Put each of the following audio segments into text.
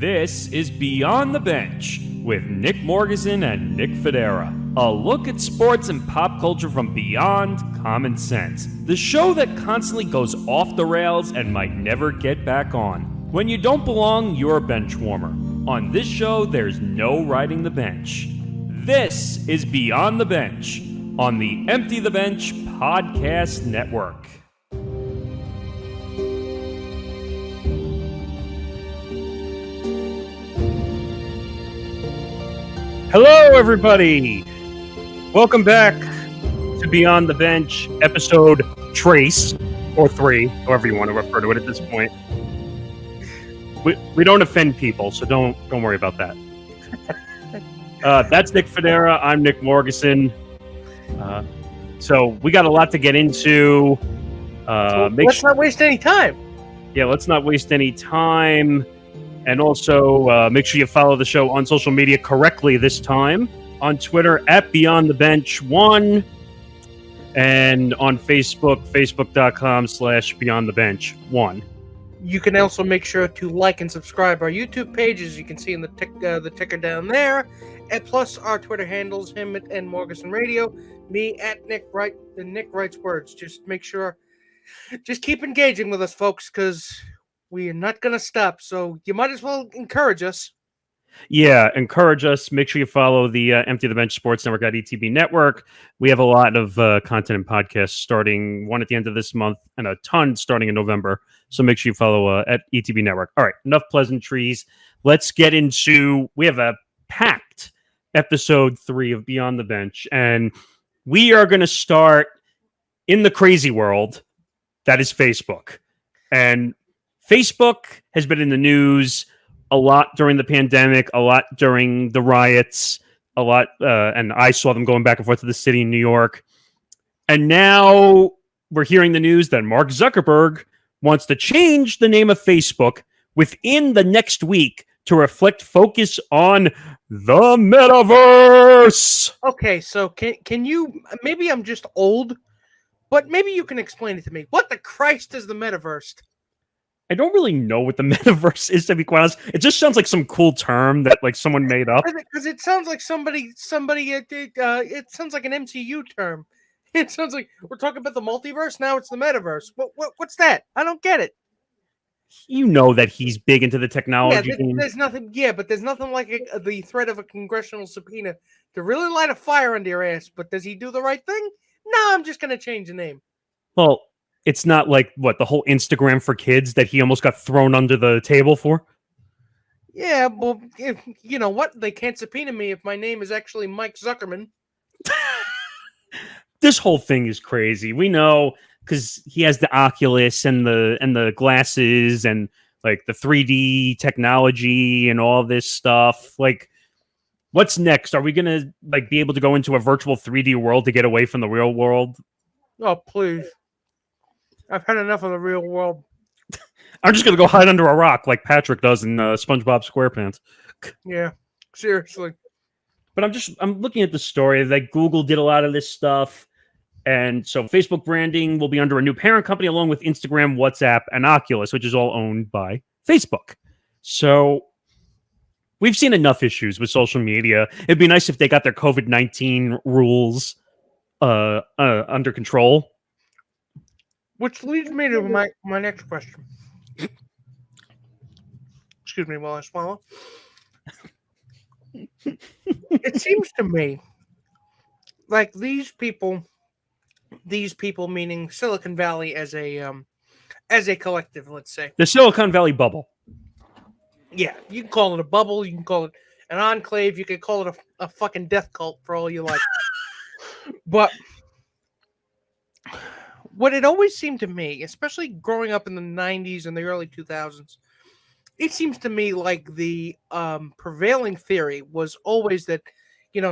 This is Beyond the Bench with Nick Morgasen and Nick Fodera. A look at sports and pop culture from beyond common sense. The show that constantly goes off the rails and might never get back on. When you don't belong, you're a bench warmer. On this show, there's no riding the bench. This is Beyond the Bench on the Empty the Bench Podcast Network. Hello, everybody. Welcome back to Beyond the Bench, episode Trace, or 3, however you want to refer to it at this point. We don't offend people, so don't worry about that. That's Nick Fodera. I'm Nick Morgasen. So we got a lot to get into. Let's not waste any time. Yeah, let's not waste any time. And also, make sure you follow the show on social media correctly this time. On Twitter, at BeyondTheBench1. And on Facebook, facebook.com/BeyondTheBench1. You can also make sure to like and subscribe our YouTube page, as you can see in the ticker down there. And plus our Twitter handles, him and Morgasen Radio, me at Nick Wright, the Nick Writes Words. Just make sure, just keep engaging with us, folks, because we are not going to stop. So you might as well encourage us. Yeah, encourage us. Make sure you follow the Empty the Bench Sports Network at ETB Network. We have a lot of content and podcasts starting one at the end of this month and a ton starting in November. So make sure you follow at ETB Network. All right, enough pleasantries. Let's get into, we have a packed episode 3 of Beyond the Bench. And we are going to start in the crazy world that is Facebook. And Facebook has been in the news a lot during the pandemic, a lot during the riots, a lot, and I saw them going back and forth to the city in New York. And now we're hearing the news that Mark Zuckerberg wants to change the name of Facebook within the next week to reflect focus on the metaverse. Okay, so can you, maybe I'm just old, but maybe you can explain it to me. What the Christ is the metaverse? I don't really know what the metaverse is, to be quite honest. It just sounds like some cool term that like someone made up. Because it sounds like somebody. It sounds like an MCU term. It sounds like we're talking about the multiverse. Now it's the metaverse. What's that? I don't get it. You know that he's big into the technology. Yeah, there's nothing. Yeah, but there's nothing like the threat of a congressional subpoena to really light a fire under your ass. But does he do the right thing? No, I'm just gonna change the name. Well, it's not like, the whole Instagram for kids that he almost got thrown under the table for? Yeah, well, you know what? They can't subpoena me if my name is actually Mike Zuckerman. This whole thing is crazy. We know, because he has the Oculus and the glasses and, like, the 3D technology and all this stuff. Like, what's next? Are we going to, like, be able to go into a virtual 3D world to get away from the real world? Oh, please. I've had enough of the real world. I'm just going to go hide under a rock like Patrick does in SpongeBob SquarePants. Yeah, seriously. But I'm looking at the story. Like, Google did a lot of this stuff. And so Facebook branding will be under a new parent company along with Instagram, WhatsApp, and Oculus, which is all owned by Facebook. So we've seen enough issues with social media. It'd be nice if they got their COVID-19 rules under control. Which leads me to my next question. Excuse me while I swallow. It seems to me like these people meaning Silicon Valley as a collective, let's say. The Silicon Valley bubble. Yeah, you can call it a bubble, you can call it an enclave, you can call it a fucking death cult for all you like. But what it always seemed to me, especially growing up in the 90s and the early 2000s, it seems to me like the prevailing theory was always that,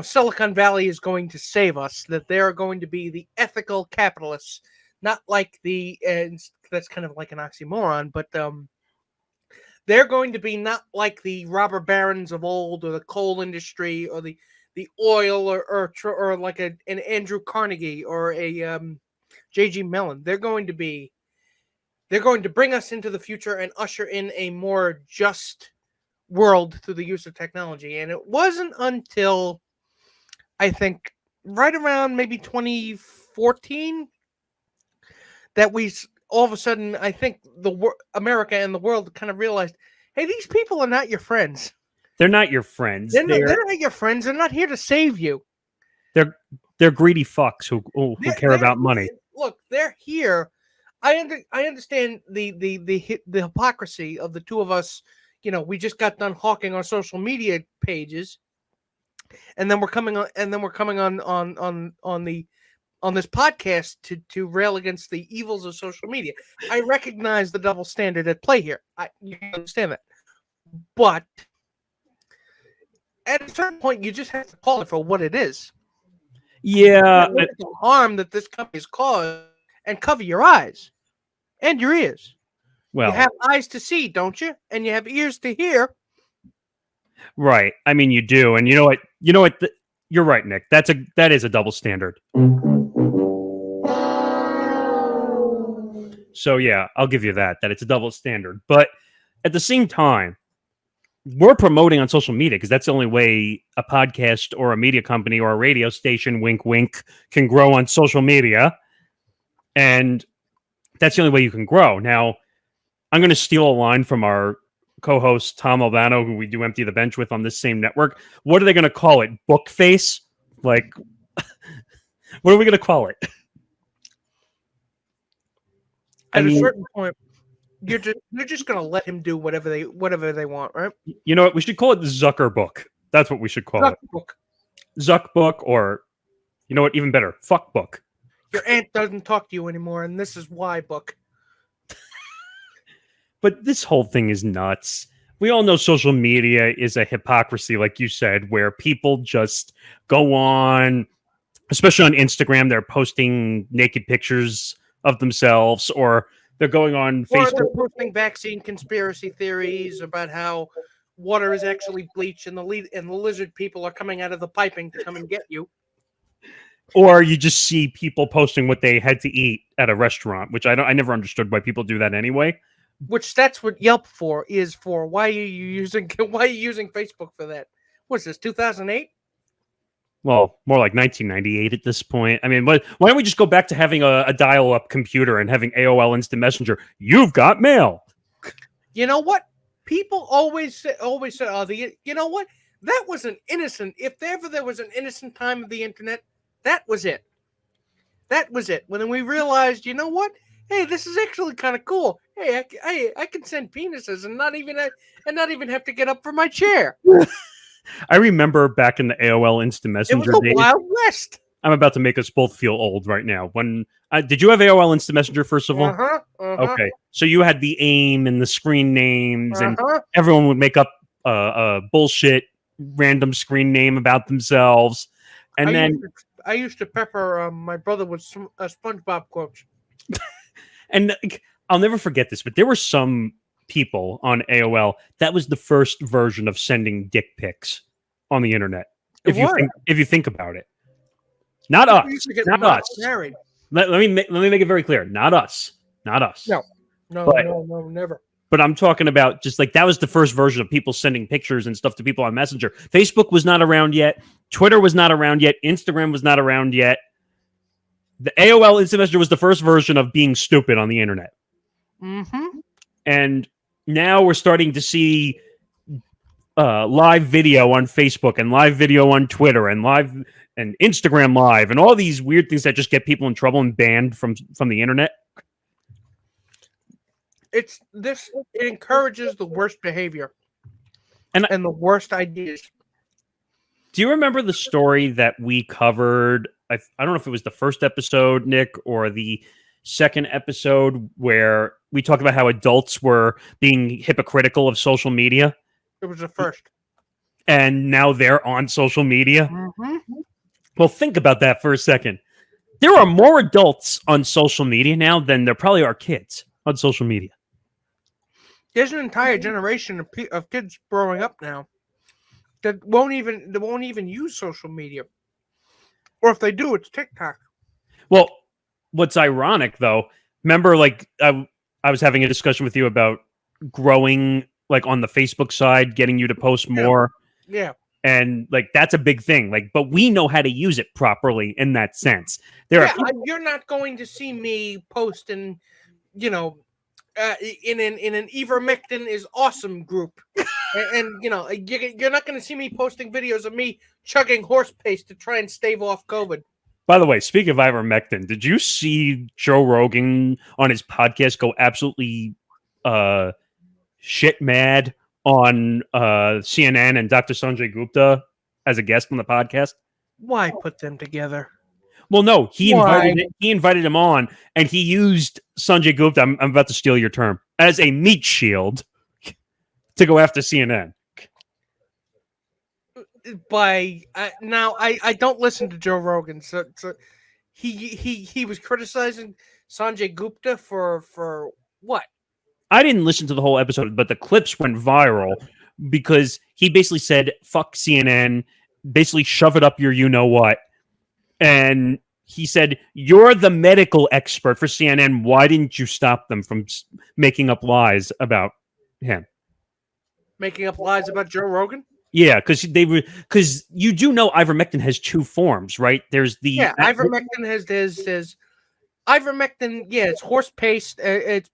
Silicon Valley is going to save us, that they're going to be the ethical capitalists, not like that's kind of like an oxymoron, but they're going to be not like the robber barons of old or the coal industry or the oil or like an Andrew Carnegie or a J.G. Mellon. They're going to bring us into the future and usher in a more just world through the use of technology. And it wasn't until I think right around maybe 2014 that we all of a sudden, I think America and the world kind of realized, hey, these people are not your friends. They're not your friends. They're not your friends. They're not here to save you. They're greedy fucks who care about money. Look, they're here. I understand the hypocrisy of the two of us. You know, we just got done hawking our social media pages, and then we're coming on this podcast to rail against the evils of social media. I recognize the double standard at play here. You understand that, but at a certain point, you just have to call it for what it is. Yeah, the harm that this company has caused, and cover your eyes and your ears. Well, you have eyes to see, don't you? And you have ears to hear. Right. I mean, you do, and you know what? You're right, Nick. That is a double standard. So yeah, I'll give you that it's a double standard. But at the same time, we're promoting on social media because that's the only way a podcast or a media company or a radio station, wink, wink, can grow on social media. And that's the only way you can grow. Now, I'm going to steal a line from our co-host, Tom Albano, who we do Empty the Bench with on this same network. What are they going to call it? Bookface? Like, what are we going to call it? At a certain point, you're just going to let him do whatever they want, right? You know what? We should call it Zuckerbook. That's what we should call it. Zuckbook, or you know what? Even better, Fuckbook. Your aunt doesn't talk to you anymore, and this is why book. But this whole thing is nuts. We all know social media is a hypocrisy, like you said, where people just go on, especially on Instagram, they're posting naked pictures of themselves, or they're going on Facebook. Or they're posting vaccine conspiracy theories about how water is actually bleach and the lizard people are coming out of the piping to come and get you. Or you just see people posting what they had to eat at a restaurant, which I never understood why people do that anyway. Which that's what Yelp is for. Why are you using Facebook for that? What's this, 2008? Well, more like 1998 at this point. I mean, why don't we just go back to having a dial-up computer and having AOL Instant Messenger? You've got mail. You know what? People always say, you know what? That was an innocent. If ever there was an innocent time of the internet, that was it. That was it. When we realized, you know what? Hey, this is actually kind of cool. Hey, I can send penises and not even have to get up from my chair. I remember back in the AOL Instant Messenger days. It was the days. Wild West. I'm about to make us both feel old right now. When did you have AOL Instant Messenger first of all? Okay, so you had the AIM and the screen names, and everyone would make up a bullshit random screen name about themselves, and I used to pepper my brother with some SpongeBob quotes. And I'll never forget this, but there were some people on AOL that was the first version of sending dick pics on the internet. If you think about it, not us. Let me make it very clear. Not us. No, never. But I'm talking about just like that was the first version of people sending pictures and stuff to people on Messenger. Facebook was not around yet. Twitter was not around yet. Instagram was not around yet. The AOL Instant Messenger was the first version of being stupid on the internet. Mm-hmm. And now we're starting to see live video on Facebook and live video on Twitter and Instagram Live and all these weird things that just get people in trouble and banned from the internet. It encourages the worst behavior and the worst ideas. Do you remember the story that we covered? I don't know if it was the first episode, Nick, or the second episode where we talked about how adults were being hypocritical of social media. It was the first. And now they're on social media. Mm-hmm. Well, think about that for a second. There are more adults on social media now than there probably are kids on social media. There's an entire generation of kids growing up now that won't even use social media. Or if they do, it's TikTok. Well, what's ironic, though, remember, like, I was having a discussion with you about growing like on the Facebook side, getting you to post more. Yeah. And like that's a big thing. Like, but we know how to use it properly in that sense. There are you're not going to see me posting, you know, in an ivermectin is awesome group, and you know you're not going to see me posting videos of me chugging horse paste to try and stave off COVID. By the way, speaking of ivermectin, did you see Joe Rogan on his podcast go absolutely shit mad on CNN and Dr. Sanjay Gupta as a guest on the podcast? Why put them together? Well, no, he invited him on, and he used Sanjay Gupta. I'm about to steal your term as a meat shield to go after CNN. Now I don't listen to Joe Rogan, so he was criticizing Sanjay Gupta for what? I didn't listen to the whole episode, but the clips went viral because he basically said, fuck CNN, basically shove it up your you-know-what. And he said, you're the medical expert for CNN. Why didn't you stop them from making up lies about him? Making up lies about Joe Rogan? Yeah, because you do know ivermectin has two forms, right? There's the ivermectin has ivermectin. Yeah, it's horse paste. It's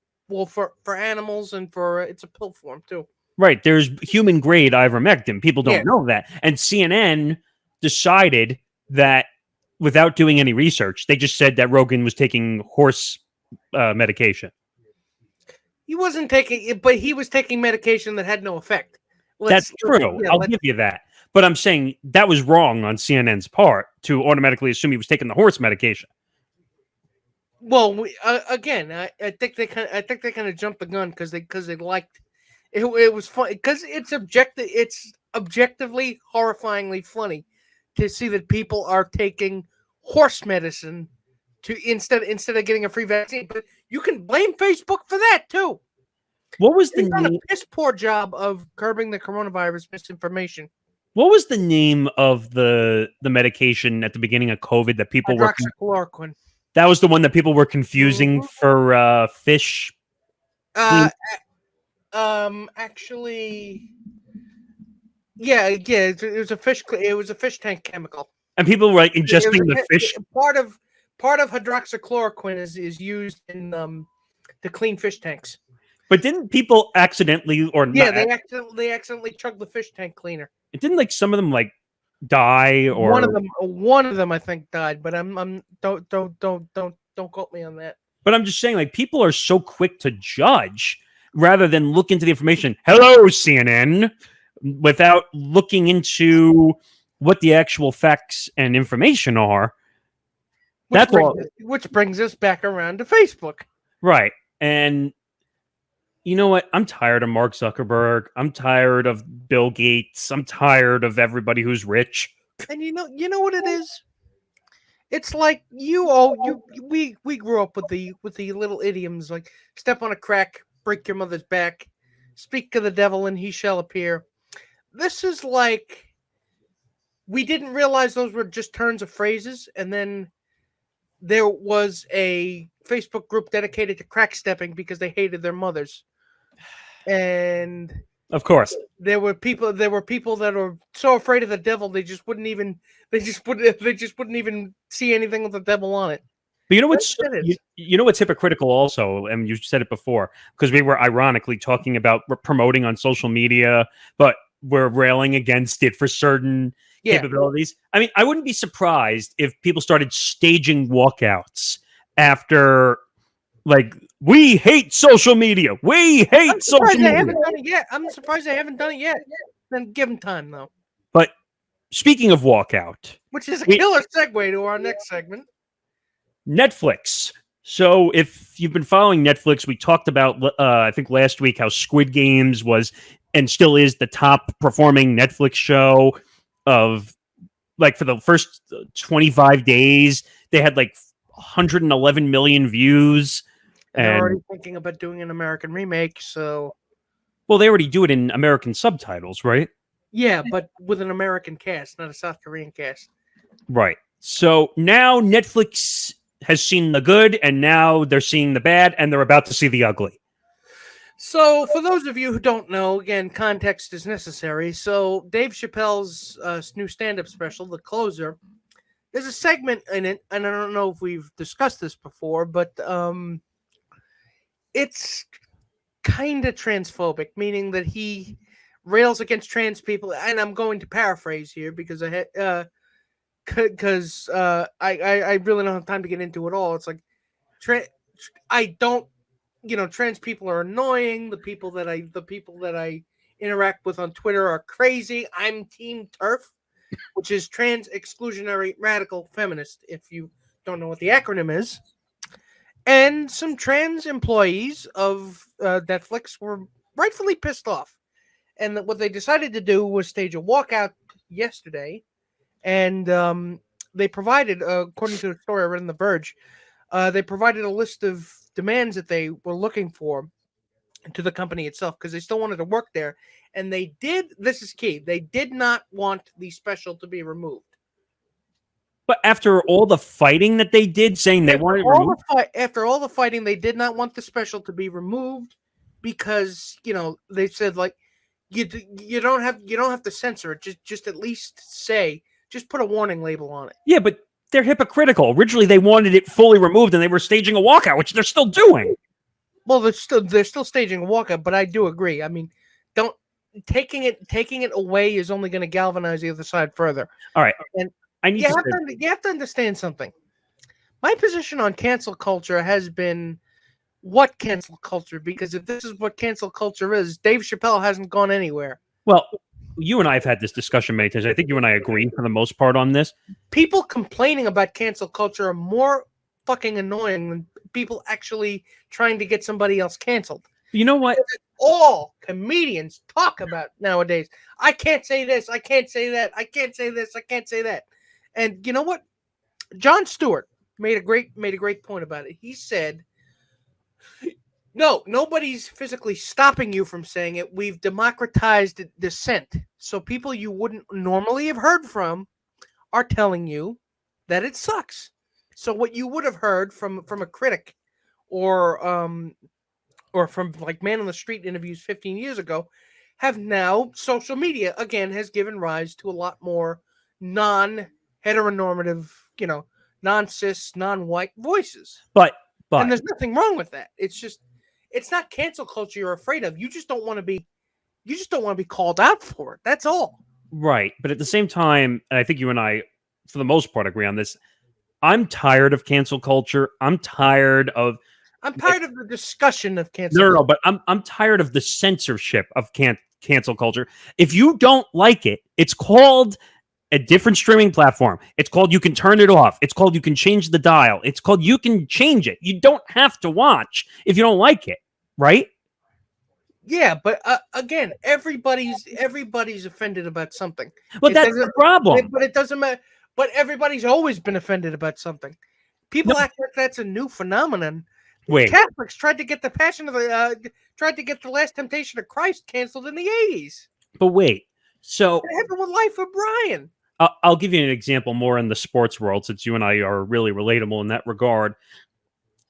for animals and it's a pill form too. Right. There's human grade ivermectin. People don't know that. And CNN decided that without doing any research, they just said that Rogan was taking horse medication. He wasn't taking it, but he was taking medication that had no effect. That's true. I'll give you that. But I'm saying that was wrong on CNN's part to automatically assume he was taking the horse medication. Well, again, I think they kind of jumped the gun because they liked it. It was fun because it's objectively horrifyingly funny to see that people are taking horse medicine instead of getting a free vaccine. But you can blame Facebook for that too. What was They've done a piss poor job of curbing the coronavirus misinformation. What was the name of the medication at the beginning of COVID that people were? Hydroxychloroquine. That was the one that people were confusing for fish. Actually, yeah. It was a fish. It was a fish tank chemical. And people were like ingesting the fish. Part of hydroxychloroquine is used in to clean fish tanks. But didn't people accidentally they accidentally chugged the fish tank cleaner. It didn't like some of them like die or one of them I think died, but I'm don't quote me on that. But I'm just saying, like, people are so quick to judge rather than look into the information. Hello, CNN, without looking into what the actual facts and information are. Which brings us back around to Facebook. Right. And you know what? I'm tired of Mark Zuckerberg. I'm tired of Bill Gates. I'm tired of everybody who's rich. And you know what it is? It's like we grew up with the little idioms like step on a crack, break your mother's back, speak to the devil and he shall appear. This is like we didn't realize those were just turns of phrases, and then there was a Facebook group dedicated to crack stepping because they hated their mothers. And of course, there were people that were so afraid of the devil they just wouldn't even see anything with the devil on it. But you know what's hypocritical also, and you said it before, because we were ironically talking about promoting on social media, but we're railing against it for certain capabilities. I mean, I wouldn't be surprised if people started staging walkouts after, like, we hate social media. We hate social media. I'm surprised they haven't done it yet. Then give them time, though. But speaking of walkout, which is a killer segue to our next segment, Netflix. So if you've been following Netflix, we talked about, I think last week, how Squid Games was and still is the top performing Netflix show of, like, for the first 25 days, they had like 111 million views. And they're already thinking about doing an American remake, so... Well, they already do it in American subtitles, right? Yeah, but with an American cast, not a South Korean cast. Right. So now Netflix has seen the good, and now they're seeing the bad, and they're about to see the ugly. So, for those of you who don't know, again, context is necessary. So, Dave Chappelle's new stand-up special, The Closer, there's a segment in it, and I don't know if we've discussed this before, but it's kind of transphobic, meaning that he rails against trans people. And I'm going to paraphrase here because I really don't have time to get into it all. It's like, I don't, trans people are annoying. The people that I interact with on Twitter are crazy. I'm Team TERF, which is Trans Exclusionary Radical Feminist, if you don't know what the acronym is. And some trans employees of Netflix were rightfully pissed off. And what they decided to do was stage a walkout yesterday. And they provided, according to the story I read in The Verge, they provided a list of demands that they were looking for to the company itself because they still wanted to work there. And they did, this is key, they did not want the special to be removed. But after all the fighting that they did, saying they wanted it removed? After all the fighting, they did not want the special to be removed because, they said, like, you don't have to censor it. Just at least just put a warning label on it. Yeah, but they're hypocritical. Originally, they wanted it fully removed, and they were staging a walkout, which they're still doing. Well, they're still staging a walkout, but I do agree. I mean, taking it away is only going to galvanize the other side further. All right, and you have to understand something. My position on cancel culture has been what cancel culture, because if this is what cancel culture is, Dave Chappelle hasn't gone anywhere. Well, you and I have had this discussion many times. I think you and I agree for the most part on this. People complaining about cancel culture are more fucking annoying than people actually trying to get somebody else canceled. You know what? All comedians talk about nowadays. I can't say this. I can't say that. I can't say this. I can't say that. And you know what? Jon Stewart made a great point about it. He said, "No, nobody's physically stopping you from saying it. We've democratized dissent. So people you wouldn't normally have heard from are telling you that it sucks. So what you would have heard from a critic or from like man on the street interviews 15 years ago have now social media again has given rise to a lot more non-heteronormative, non-cis, non-white voices. But and there's nothing wrong with that. It's just it's not cancel culture you're afraid of. You just don't want to be called out for it. That's all. Right. But at the same time, and I think you and I, for the most part, agree on this, I'm tired of cancel culture. I'm tired of the discussion of cancel culture. No, but I'm tired of the censorship of cancel culture. If you don't like it, it's called a different streaming platform. It's called you can turn it off. It's called you can change the dial. It's called you can change it. You don't have to watch if you don't like it, right? Yeah, but again, everybody's offended about something. Well, that's the problem. But it doesn't matter. But everybody's always been offended about something. People act like that's a new phenomenon. Wait, Catholics tried to get the Last Temptation of Christ canceled in the 80s. But wait, so what happened with Life of Brian? I'll give you an example more in the sports world, since you and I are really relatable in that regard.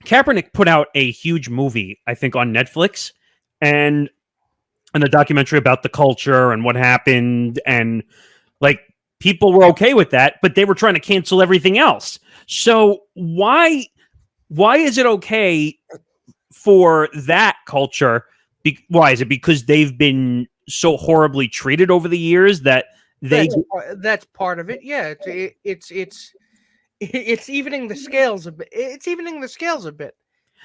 Kaepernick put out a huge movie, I think, on Netflix, and a documentary about the culture and what happened, and like people were okay with that, but they were trying to cancel everything else. So why is it okay for that culture? Why is it because they've been so horribly treated over the years that that's part of it. Yeah, it's evening the scales a bit. It's evening the scales a bit.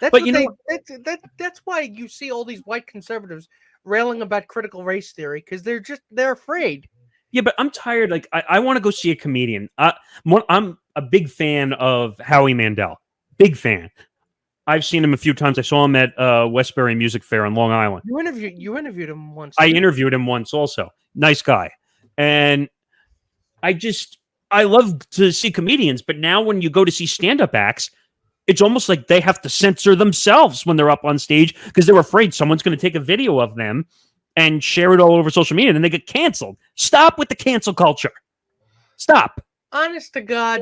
That's why you see all these white conservatives railing about critical race theory, because they're afraid. Yeah, but I'm tired. Like I want to go see a comedian. I'm a big fan of Howie Mandel. Big fan. I've seen him a few times. I saw him at Westbury Music Fair in Long Island. You interviewed him once. I interviewed him once also. Nice guy. And I love to see comedians, but now when you go to see stand-up acts, it's almost like they have to censor themselves when they're up on stage because they're afraid someone's going to take a video of them and share it all over social media and then they get canceled. Stop with the cancel culture. Stop. Honest to God,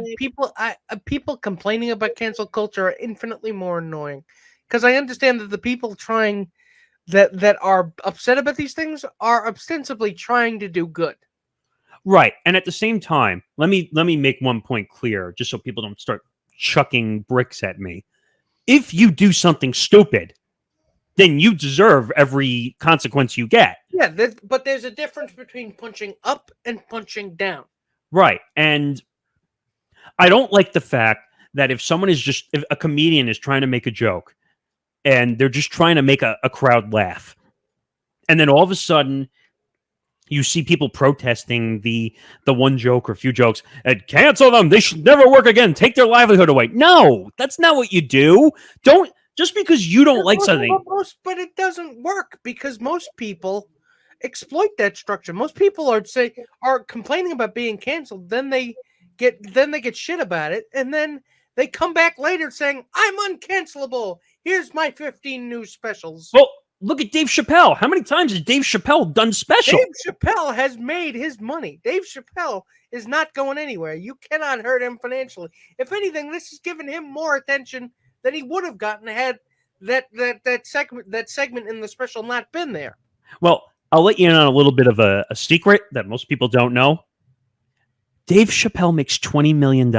people complaining about cancel culture are infinitely more annoying, because I understand that the people trying that are upset about these things are ostensibly trying to do good. Right. And at the same time, let me make one point clear, just so people don't start chucking bricks at me. If you do something stupid, then you deserve every consequence you get. Yeah, but there's a difference between punching up and punching down. Right. And I don't like the fact that if a comedian is trying to make a joke and they're just trying to make a crowd laugh, and then all of a sudden you see people protesting the one joke or few jokes and cancel them. They should never work again. Take their livelihood away. No, that's not what you do. Don't just because you don't like something. But it doesn't work because most people exploit that structure. Most people are complaining about being canceled. Then they get shit about it, and then they come back later saying, "I'm uncancelable. Here's my 15 new specials." Well, look at Dave Chappelle. How many times has Dave Chappelle done special? Dave Chappelle has made his money. Dave Chappelle is not going anywhere. You cannot hurt him financially. If anything, this has given him more attention than he would have gotten had that segment in the special not been there. Well, I'll let you in on a little bit of a secret that most people don't know. Dave Chappelle makes $20 million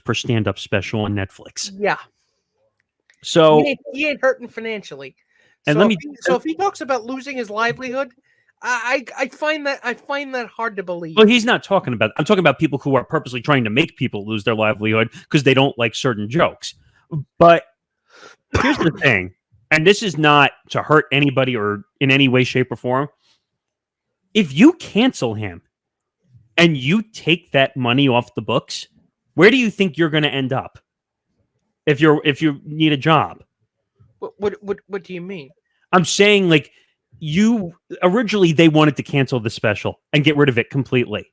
per stand-up special on Netflix. Yeah. So he ain't hurting financially. And if he talks about losing his livelihood, I find that hard to believe. Well, he's not talking about. I'm talking about people who are purposely trying to make people lose their livelihood because they don't like certain jokes. But here's the thing, and this is not to hurt anybody or in any way, shape, or form. If you cancel him and you take that money off the books, where do you think you're going to end up? If you need a job. What do you mean? I'm saying, like, you originally they wanted to cancel the special and get rid of it completely.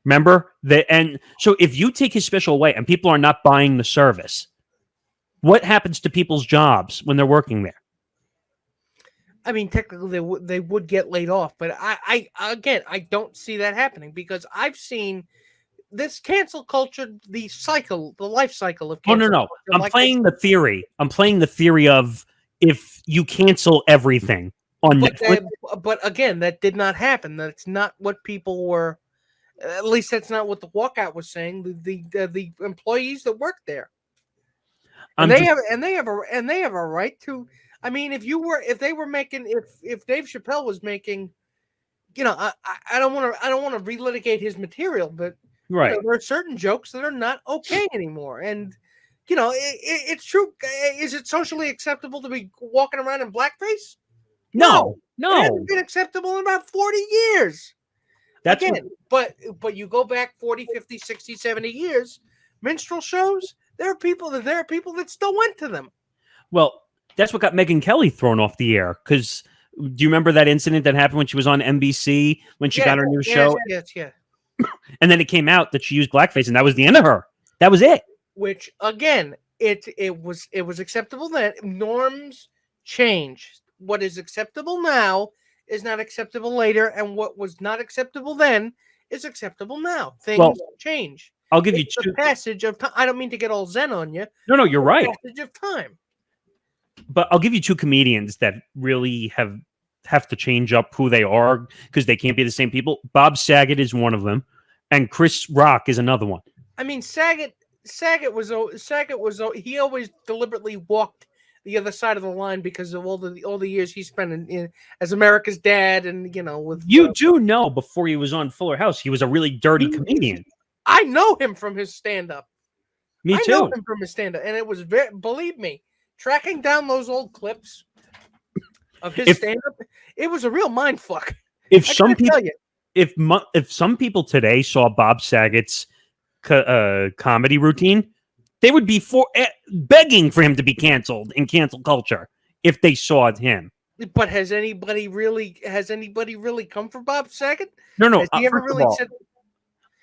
Remember that? And so if you take his special away and people are not buying the service, what happens to people's jobs when they're working there? I mean, technically they would get laid off, but I don't see that happening because I've seen this cancel culture, the life cycle of cancel no. culture, I'm playing the theory. I'm playing the theory of if you cancel everything on Netflix. But again, that did not happen. That's not what people were. At least that's not what the walkout was saying. The employees that work there, and they have a right to. I mean, if Dave Chappelle was making, I don't want to relitigate his material, but right, there are certain jokes that are not okay anymore, and it's true. Is it socially acceptable to be walking around in blackface? No. It hasn't been acceptable in about 40 years. But you go back 40, 50, 60, 70 years, minstrel shows, there are people that still went to them. Well, that's what got Megyn Kelly thrown off the air. Because do you remember that incident that happened when she was on NBC when she got her new show? Yes. And then it came out that she used blackface, and that was the end of her. That was it. Which again, it was acceptable then. Norms change. What is acceptable now is not acceptable later, and what was not acceptable then is acceptable now. Things change. I'll give you two. The passage of time. I don't mean to get all zen on you. No, you're right. Passage of time. But I'll give you two comedians that really have to change up who they are because they can't be the same people. Bob Saget is one of them, and Chris Rock is another one. I mean, Saget was he always deliberately walked the other side of the line because of all the years he spent in as America's dad, and with do know before he was on Fuller House, he was a really dirty comedian. I know him from his stand-up. Me too. I know him from his stand-up, and it was believe me, tracking down those old clips of his stand-up, it was a real mind fuck. If some people today saw Bob Saget's comedy routine, they would be begging for him to be canceled in cancel culture if they saw him. But has anybody really come for Bob Saget? No. Has he ever really said?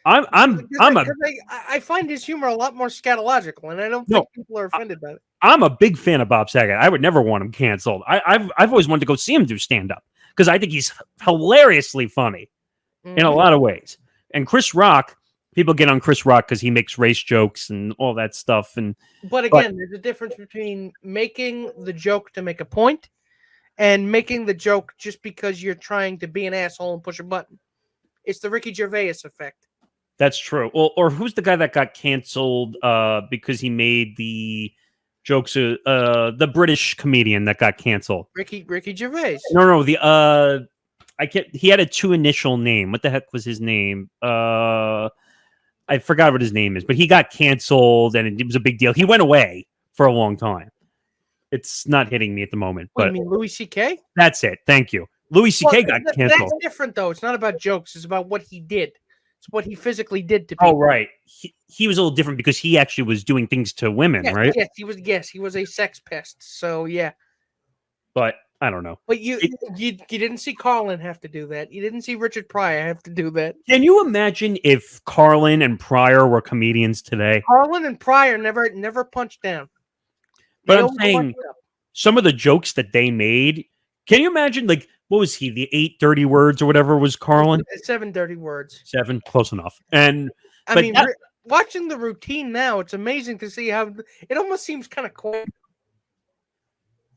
I find his humor a lot more scatological, and I don't think people are offended by it. I'm a big fan of Bob Saget. I would never want him canceled. I've always wanted to go see him do stand up because I think he's hilariously funny in a lot of ways. And Chris Rock, people get on Chris Rock because he makes race jokes and all that stuff. But again, there's a difference between making the joke to make a point and making the joke just because you're trying to be an asshole and push a button. It's the Ricky Gervais effect. That's true. Well, or who's the guy that got canceled because he made the jokes? The British comedian that got canceled. Ricky Gervais. No, the I can't. He had a 2-initial name. What the heck was his name? I forgot what his name is, but he got canceled, and it was a big deal. He went away for a long time. It's not hitting me at the moment, What, but you mean Louis C.K.? that's it. Thank you. Louis C.K. got canceled. That's different, though. It's not about jokes. It's about what he did. It's what he physically did to people. Oh, right. He was a little different because he actually was doing things to women, right? Yes, he was a sex pest. So yeah. But I don't know. But you didn't see Carlin have to do that. You didn't see Richard Pryor have to do that. Can you imagine if Carlin and Pryor were comedians today? Carlin and Pryor never punched down. But I'm saying some of the jokes that they made. Can you imagine, like, what was he? The 8 dirty words or whatever was Carlin? 7 dirty words. 7, close enough. And I mean, watching the routine now, it's amazing to see how it almost seems kind of cool.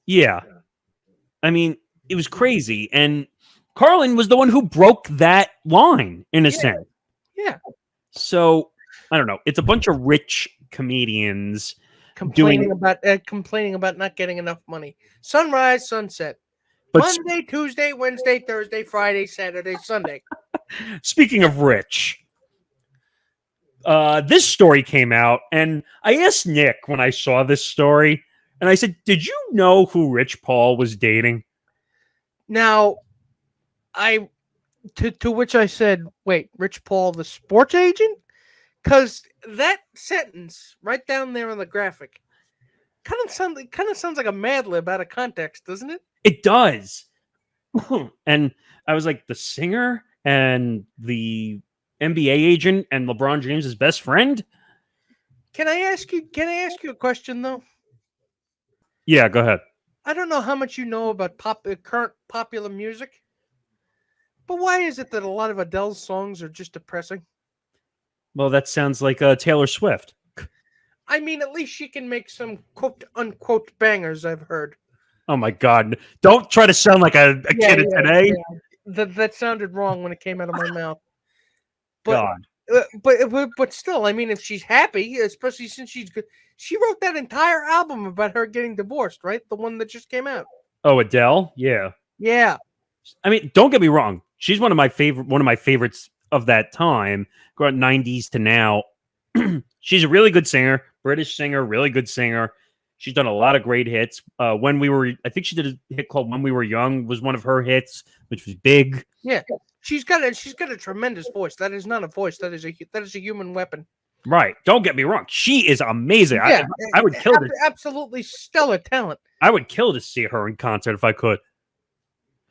Yeah. I mean, it was crazy. And Carlin was the one who broke that line, in a sense. Yeah. So, I don't know. It's a bunch of rich comedians complaining about not getting enough money. Sunrise, sunset. But Monday, Tuesday, Wednesday, Thursday, Friday, Saturday, Sunday. Speaking of rich, this story came out, and I asked Nick when I saw this story, and I said, "Did you know who Rich Paul was dating?" Now, to which I said, "Wait, Rich Paul, the sports agent?" Because that sentence right down there on the graphic kind of sounds like a Mad Lib out of context, doesn't it? It does. And I was like, the singer and the NBA agent and LeBron James' best friend? Can I ask you a question, though? Yeah, go ahead. I don't know how much you know about current popular music, but why is it that a lot of Adele's songs are just depressing? Well, that sounds like Taylor Swift. I mean, at least she can make some quote-unquote bangers, I've heard. Oh, my God. Don't try to sound like a kid of today. Yeah. That sounded wrong when it came out of my mouth. But, God. But still, I mean, if she's happy, especially since she's good. She wrote that entire album about her getting divorced, right? The one that just came out. Oh, Adele? Yeah. Yeah. I mean, don't get me wrong. She's one of my favorites of that time, going 90s to now. She's a really good singer, British singer, really good singer. She's done a lot of great hits. I think she did a hit called "When We Were Young" was one of her hits, which was big. Yeah, she's got a tremendous voice. That is not a voice. That is a human weapon. Right. Don't get me wrong. She is amazing. Yeah, I would kill to absolutely stellar talent. I would kill to see her in concert if I could.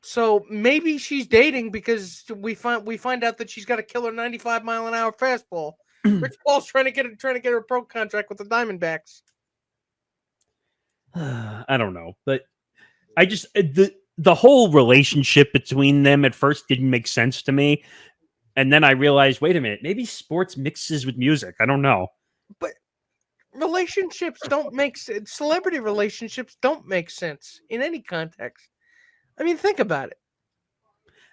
So maybe she's dating because we find out that she's got a killer 95-mile-an-hour fastball. Rich Paul's trying to get her pro contract with the Diamondbacks. I don't know, but I just the whole relationship between them at first didn't make sense to me, and then I realized, wait a minute, maybe sports mixes with music. I don't know, but celebrity relationships don't make sense in any context. I mean, think about it.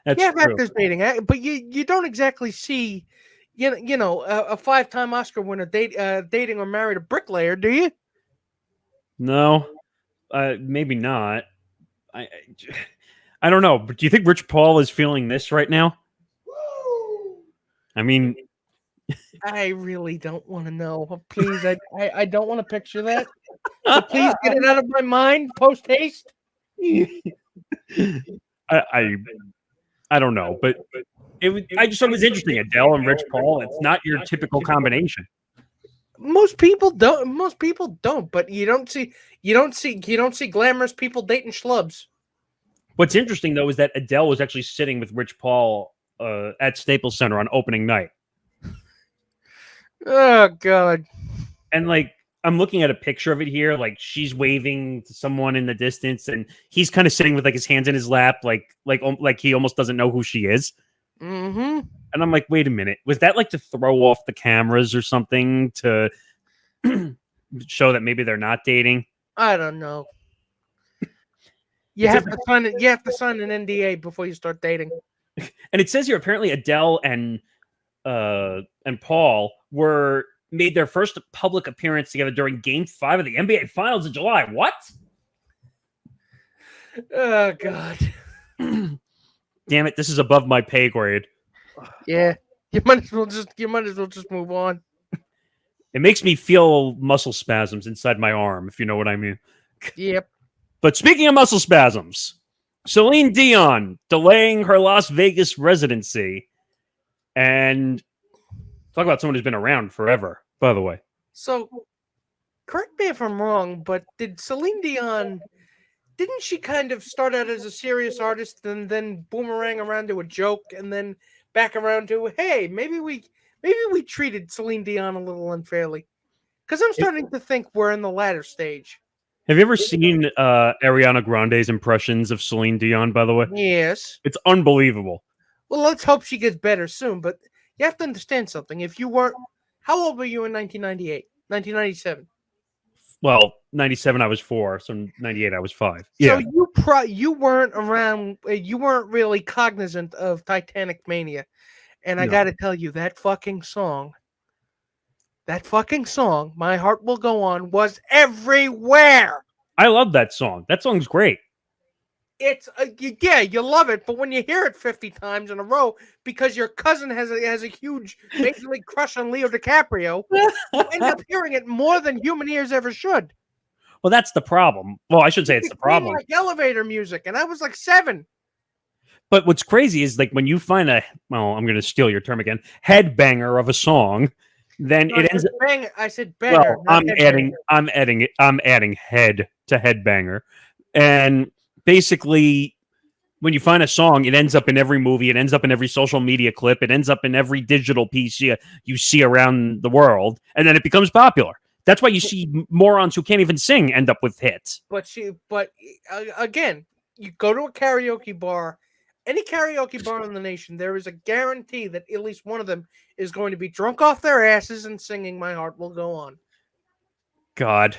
That's true. Actors dating, but you don't exactly see, a 5-time Oscar winner dating or married a bricklayer, do you? No, maybe not. I don't know. But do you think Rich Paul is feeling this right now? I mean, I really don't want to know. Please, I don't want to picture that. So please get it out of my mind post haste. I don't know, but I just thought it was interesting. Adele and Rich Paul. It's not your typical combination. Most people don't. But you don't see glamorous people dating schlubs. What's interesting though is that Adele was actually sitting with Rich Paul at Staples Center on opening night. Oh God! And like I'm looking at a picture of it here, like she's waving to someone in the distance, and he's kind of sitting with like his hands in his lap, like he almost doesn't know who she is. Mm-hmm. And I'm like, wait a minute, was that like to throw off the cameras or something to show that maybe they're not dating? I don't know. You have to sign it. You have to sign an NDA before you start dating. And it says here apparently Adele and Paul made their first public appearance together during Game 5 of the NBA Finals in July. What? Oh God! Damn it! This is above my pay grade. Yeah, you might as well just move on. It makes me feel muscle spasms inside my arm, if you know what I mean. Yep. But speaking of muscle spasms, Celine Dion delaying her Las Vegas residency. And talk about someone who's been around forever, by the way. So, correct me if I'm wrong, but did Celine Dion, didn't she kind of start out as a serious artist and then boomerang around to a joke and then back around to, hey, maybe we treated Celine Dion a little unfairly? Because I'm starting to think we're in the latter stage. Have you ever seen Ariana Grande's impressions of Celine Dion, by the way? Yes. It's unbelievable. Well, let's hope she gets better soon, but you have to understand something. If you weren't, how old were you in 1998? 1997? Well, 97 I was 4, so 98 I was 5. So yeah. You weren't around, you weren't really cognizant of Titanic Mania. And I got to tell you, that fucking song, My Heart Will Go On, was everywhere. I love that song. That song's great. It's you love it, but when you hear it 50 times in a row because your cousin has a huge Major League crush on Leo DiCaprio, you end up hearing it more than human ears ever should. Well, that's the problem. Well, I should say it's the problem. Like elevator music, and I was like 7. But what's crazy is like when you find I'm going to steal your term again, headbanger of a song, then it ends up. I said banger. Well, I'm adding head to headbanger, and basically, when you find a song, it ends up in every movie, it ends up in every social media clip, it ends up in every digital piece you see around the world, and then it becomes popular. That's why you see morons who can't even sing end up with hits. But again, you go to a karaoke bar. Any karaoke bar in the nation, there is a guarantee that at least one of them is going to be drunk off their asses and singing My Heart Will Go On. God.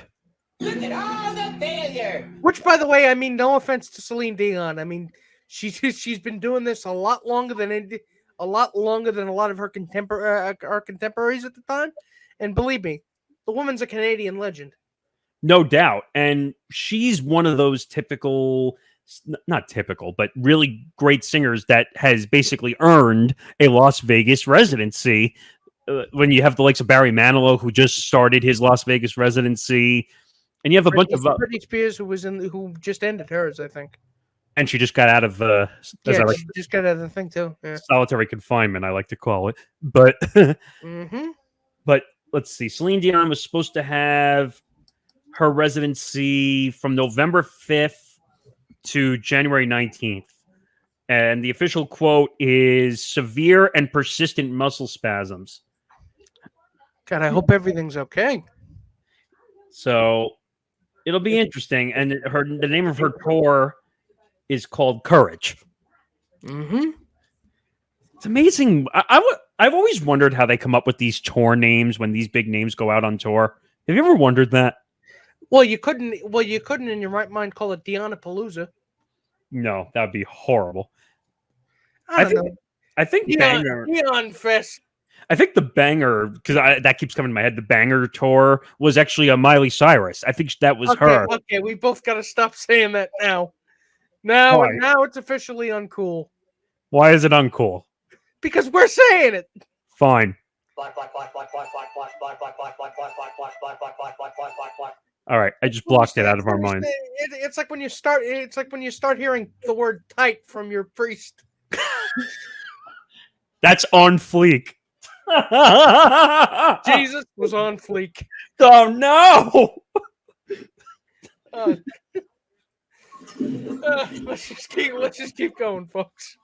Look at all the failure. Which, by the way, I mean, no offense to Celine Dion. I mean, she's been doing this a lot longer than a lot of her contemporaries at the time. And believe me, the woman's a Canadian legend. No doubt. And she's one of those not typical, but really great singers that has basically earned a Las Vegas residency. When you have the likes of Barry Manilow, who just started his Las Vegas residency, and you have a bunch of Britney Spears, who just ended hers, I think, and she just got out of she just got out of the thing too. Yeah. Solitary confinement, I like to call it. But but let's see, Celine Dion was supposed to have her residency from November 5th to January 19th. And the official quote is severe and persistent muscle spasms. God, I hope everything's okay. So it'll be interesting. And the name of her tour is called Courage. Mm-hmm. It's amazing. I've always wondered how they come up with these tour names when these big names go out on tour. Have you ever wondered that? Well, you couldn't in your right mind call it Diana-palooza. No, that would be horrible. I think Banger. Neon Fest. I think the Banger, because that keeps coming to my head, the Banger tour was actually a Miley Cyrus. I think that was her. Okay, we both got to stop saying that now. Now it's officially uncool. Why is it uncool? Because we're saying it. Fine. All right, I just blocked it out of our minds. It's like when you start. It's like when you start hearing the word "tight" from your priest. That's on fleek. Jesus was on fleek. Oh no! Let's just keep going, folks.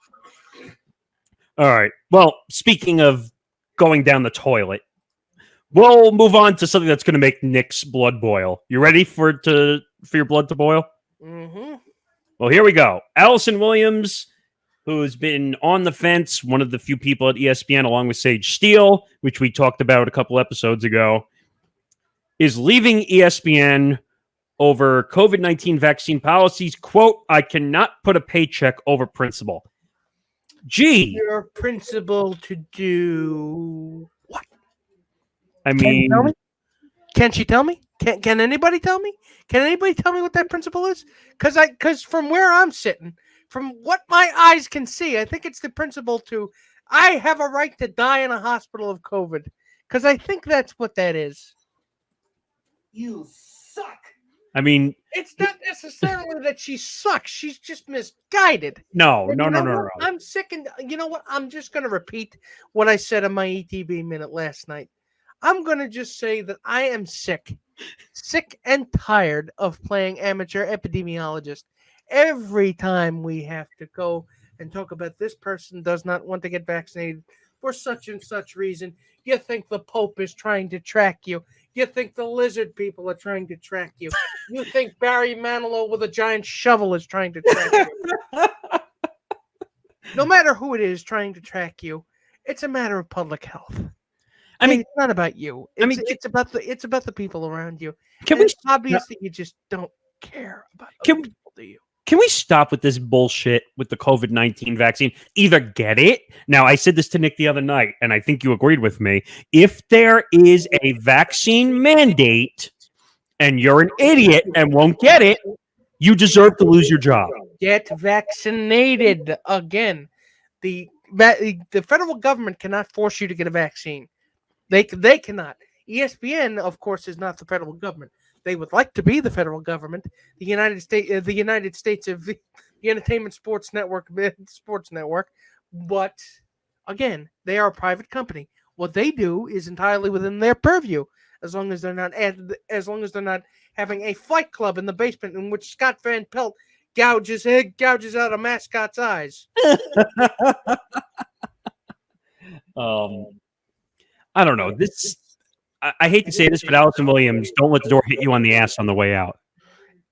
All right. Well, speaking of going down the toilet, we'll move on to something that's going to make Nick's blood boil. You ready for your blood to boil? Mm-hmm. Well, here we go. Allison Williams, who's been on the fence, one of the few people at ESPN, along with Sage Steele, which we talked about a couple episodes ago, is leaving ESPN over COVID-19 vaccine policies. Quote, I cannot put a paycheck over principle. Gee. Your principle to do what? I mean, Can she tell me? Can anybody tell me? Can anybody tell me what that principle is? Because from where I'm sitting, from what my eyes can see, I think it's the principle to I have a right to die in a hospital of COVID. Because I think that's what that is. You suck. I mean, it's not necessarily that she sucks. She's just misguided. No. I'm sick, and you know what? I'm just going to repeat what I said on my ETB minute last night. I'm going to just say that I am sick and tired of playing amateur epidemiologist. Every time we have to go and talk about this person does not want to get vaccinated for such and such reason, you think the Pope is trying to track you. You think the lizard people are trying to track you. You think Barry Manilow with a giant shovel is trying to track you. No matter who it is trying to track you, it's a matter of public health. I mean, it's not about you. It's about the people around you. It's obvious that you just don't care about other people, do you? Can we stop with this bullshit with the COVID-19 vaccine? Either get it. Now, I said this to Nick the other night, and I think you agreed with me. If there is a vaccine mandate and you're an idiot and won't get it, you deserve to lose your job. Get vaccinated. Again, the federal government cannot force you to get a vaccine. They cannot. ESPN, of course, is not the federal government. They would like to be the federal government, the United States of the Entertainment Sports Network, but again, they are a private company. What they do is entirely within their purview, as long as they're not having a fight club in the basement in which Scott Van Pelt gouges out a mascot's eyes. I don't know. I hate to say this, but Allison Williams, don't let the door hit you on the ass on the way out.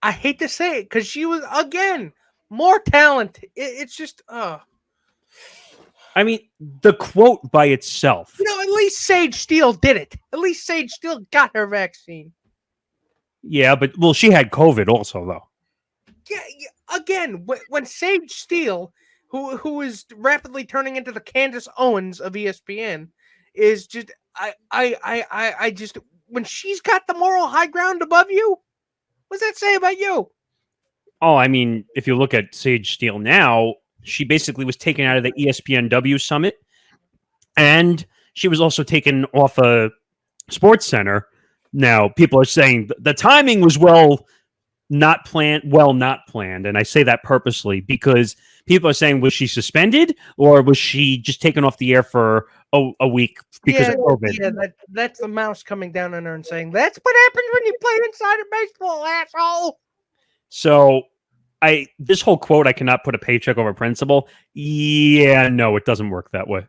I hate to say it because she was, again, more talent. It's just, I mean, the quote by itself. At least Sage Steele did it. At least Sage Steele got her vaccine. Yeah, but, she had COVID also, though. Yeah, again, when Sage Steele, who is rapidly turning into the Candace Owens of ESPN, is just, I just, when she's got the moral high ground above you, what's that say about you? Oh, I mean, if you look at Sage Steele now, she basically was taken out of the ESPNW summit, and she was also taken off a Sports Center. Now, people are saying the timing was not planned, and I say that purposely because people are saying, was she suspended or was she just taken off the air for a week because of COVID? Yeah, that's the mouse coming down on her and saying, that's what happens when you play inside a baseball, asshole. So, this whole quote, I cannot put a paycheck over principle. Yeah, no, it doesn't work that way.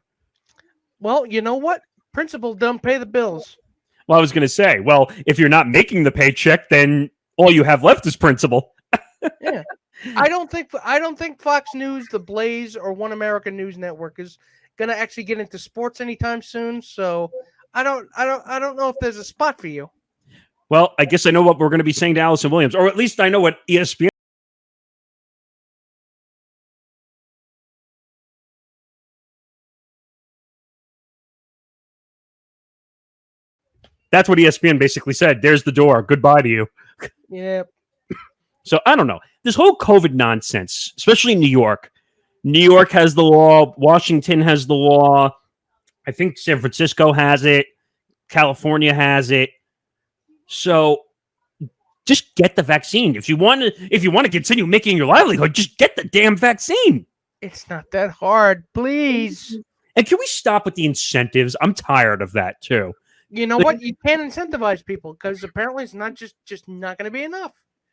Well, you know what? Principle don't pay the bills. Well, I was going to say, if you're not making the paycheck, then all you have left is principle. Yeah. I don't think Fox News, The Blaze, or One American News Network is gonna actually get into sports anytime soon. So I don't know if there's a spot for you. Well, I guess I know what we're going to be saying to Allison Williams, or at least I know what ESPN. That's what ESPN basically said. There's the door. Goodbye to you. Yeah. So I don't know. This whole COVID nonsense, especially in New York. New York has the law. Washington has the law. I think San Francisco has it. California has it. So just get the vaccine. If you want to continue making your livelihood, just get the damn vaccine. It's not that hard, please. And can we stop with the incentives? I'm tired of that too. You know what? You can't incentivize people because apparently it's not just not going to be enough.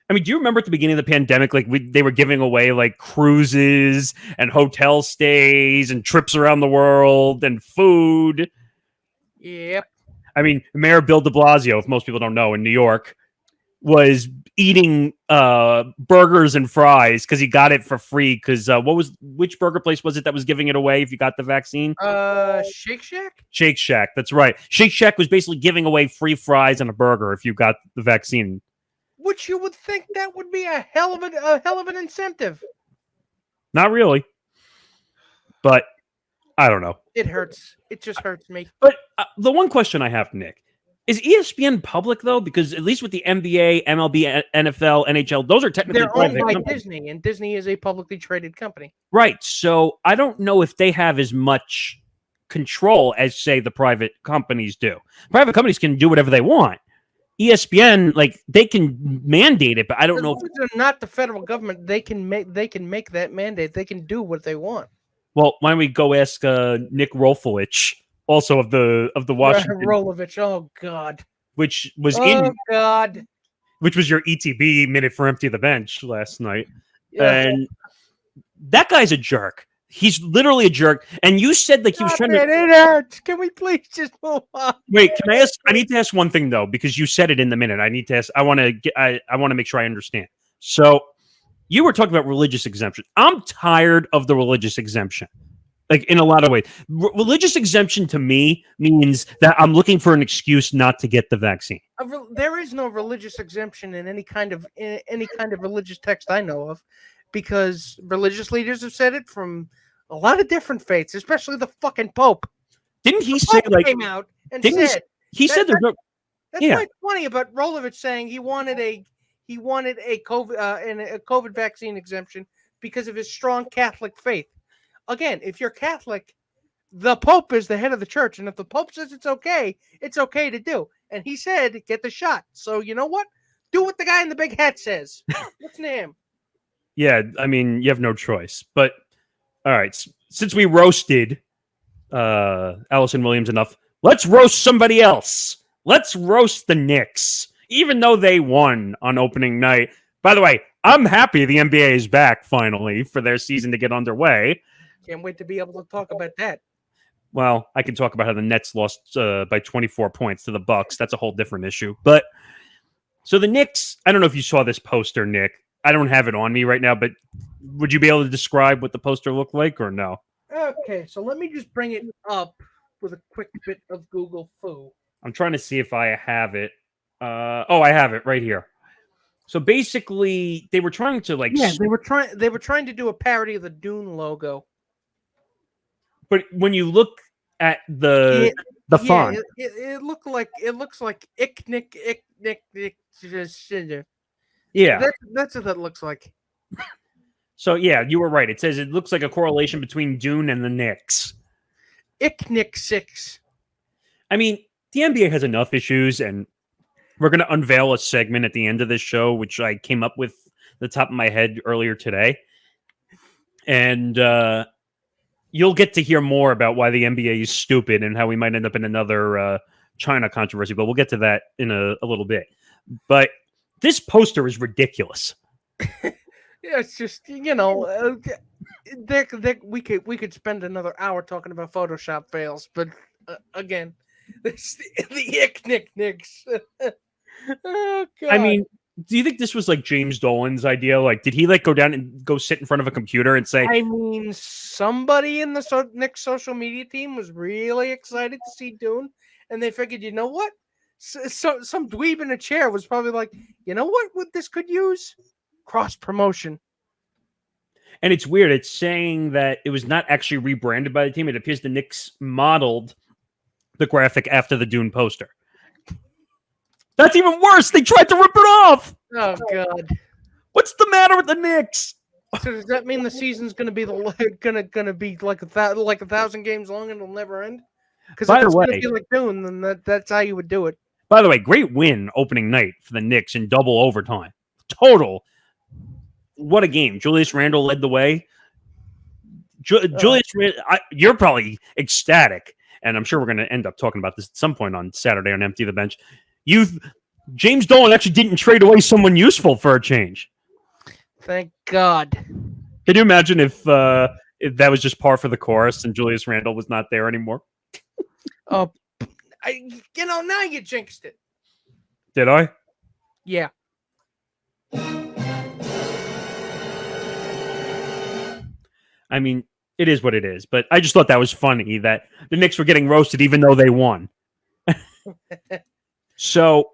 I mean, do you remember at the beginning of the pandemic, they were giving away cruises and hotel stays and trips around the world and food? Yep. I mean, Mayor Bill de Blasio, if most people don't know, in New York, was eating burgers and fries because he got it for free. Because which burger place was it that was giving it away if you got the vaccine? Shake Shack? Shake Shack, that's right. Shake Shack was basically giving away free fries and a burger if you got the vaccine. Which you would think that would be a hell of an incentive. Not really, but I don't know. It hurts. It just hurts me. But the one question I have, Nick, is ESPN public though? Because at least with the NBA, MLB, NFL, NHL, those are technically They're owned private by companies. Disney, and Disney is a publicly traded company. Right. So I don't know if they have as much control as, say, the private companies do. Private companies can do whatever they want. ESPN, like, they can mandate it, but I don't know. As long as they're not the federal government, they can make that mandate. They can do what they want. Well, why don't we go ask Nick Rolfowich, also of the Washington, Rolovich. Oh God. which was God. which was your ETB minute for Empty the Bench last night, Yeah. and that guy's a jerk. He's literally a jerk. And you said like he was trying to. It hurts. Can we please just move on? Wait, can I ask? I need to ask one thing though, because you said it in the minute. I need to ask. I want to make sure I understand. So, you were talking about religious exemption. I'm tired of the religious exemption. Like in a lot of ways, religious exemption to me means that I'm looking for an excuse not to get the vaccine. There is no religious exemption in any kind of religious text I know of, because religious leaders have said it from a lot of different faiths, especially the fucking Pope. Didn't he The say Pope like? came out and Didn't said he said there's no? that's Yeah. quite funny about Rolovich saying he wanted a COVID vaccine exemption because of his strong Catholic faith. Again, if you're Catholic, the Pope is the head of the church, and if the Pope says it's okay to do. And he said, get the shot. So you know what? Do what the guy in the big hat says. What's his name? Yeah, I mean, you have no choice. But all right, since we roasted Allison Williams enough, let's roast somebody else. Let's roast the Knicks, even though they won on opening night. By the way, I'm happy the NBA is back finally for their season to get underway. Can't wait to be able to talk about that. Well, I can talk about how the Nets lost by 24 points to the Bucks. That's a whole different issue. But so the Knicks, I don't know if you saw this poster, Nick. I don't have it on me right now, but would you be able to describe what the poster looked like or no? Okay, so let me just bring it up with a quick bit of Google foo. I'm trying to see if I have it. I have it right here. So basically, they were trying to they were trying to do a parody of the Dune logo. But when you look at the font, it looks like Icknick. yeah, that's what that looks like. So yeah, you were right. It says it looks like a correlation between Dune and the Knicks. Icknick 6. I mean, the NBA has enough issues, and we're going to unveil a segment at the end of this show, which I came up with the top of my head earlier today. And you'll get to hear more about why the NBA is stupid and how we might end up in another China controversy, but we'll get to that in a little bit. But this poster is ridiculous. Yeah, it's just, we could spend another hour talking about Photoshop fails, but again, the Icknick Knicks. Oh, God. I mean, do you think this was like James Dolan's idea? Like, did he go down and go sit in front of a computer and say, I mean, somebody in the Knicks social media team was really excited to see Dune, and they figured, you know what? So some dweeb in a chair was probably like, you know what this could use? Cross promotion. And it's weird. It's saying that it was not actually rebranded by the team. It appears the Knicks modeled the graphic after the Dune poster. That's even worse. They tried to rip it off. Oh, God. What's the matter with the Knicks? So does that mean the season's going to be gonna be like 1,000 games long and it'll never end? Because if it's going to be like Dune, then that's how you would do it. By the way, great win opening night for the Knicks in double overtime. Total. What a game. Julius Randle led the way. Julius, you're probably ecstatic, and I'm sure we're going to end up talking about this at some point on Saturday on Empty the Bench. James Dolan actually didn't trade away someone useful for a change. Thank God. Can you imagine if that was just par for the course and Julius Randle was not there anymore? Oh, now you jinxed it. Did I? Yeah. I mean, it is what it is, but I just thought that was funny that the Knicks were getting roasted even though they won. So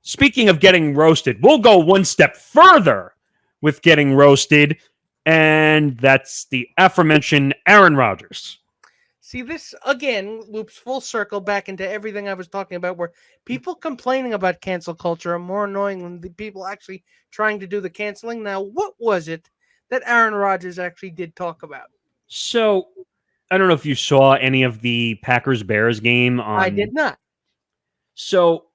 speaking of getting roasted, we'll go one step further with getting roasted, and that's the aforementioned Aaron Rodgers. See, this again loops full circle back into everything I was talking about, where people complaining about cancel culture are more annoying than the people actually trying to do the canceling. Now, what was it that Aaron Rodgers actually did talk about? So, I don't know if you saw any of the Packers-Bears game. I did not. So,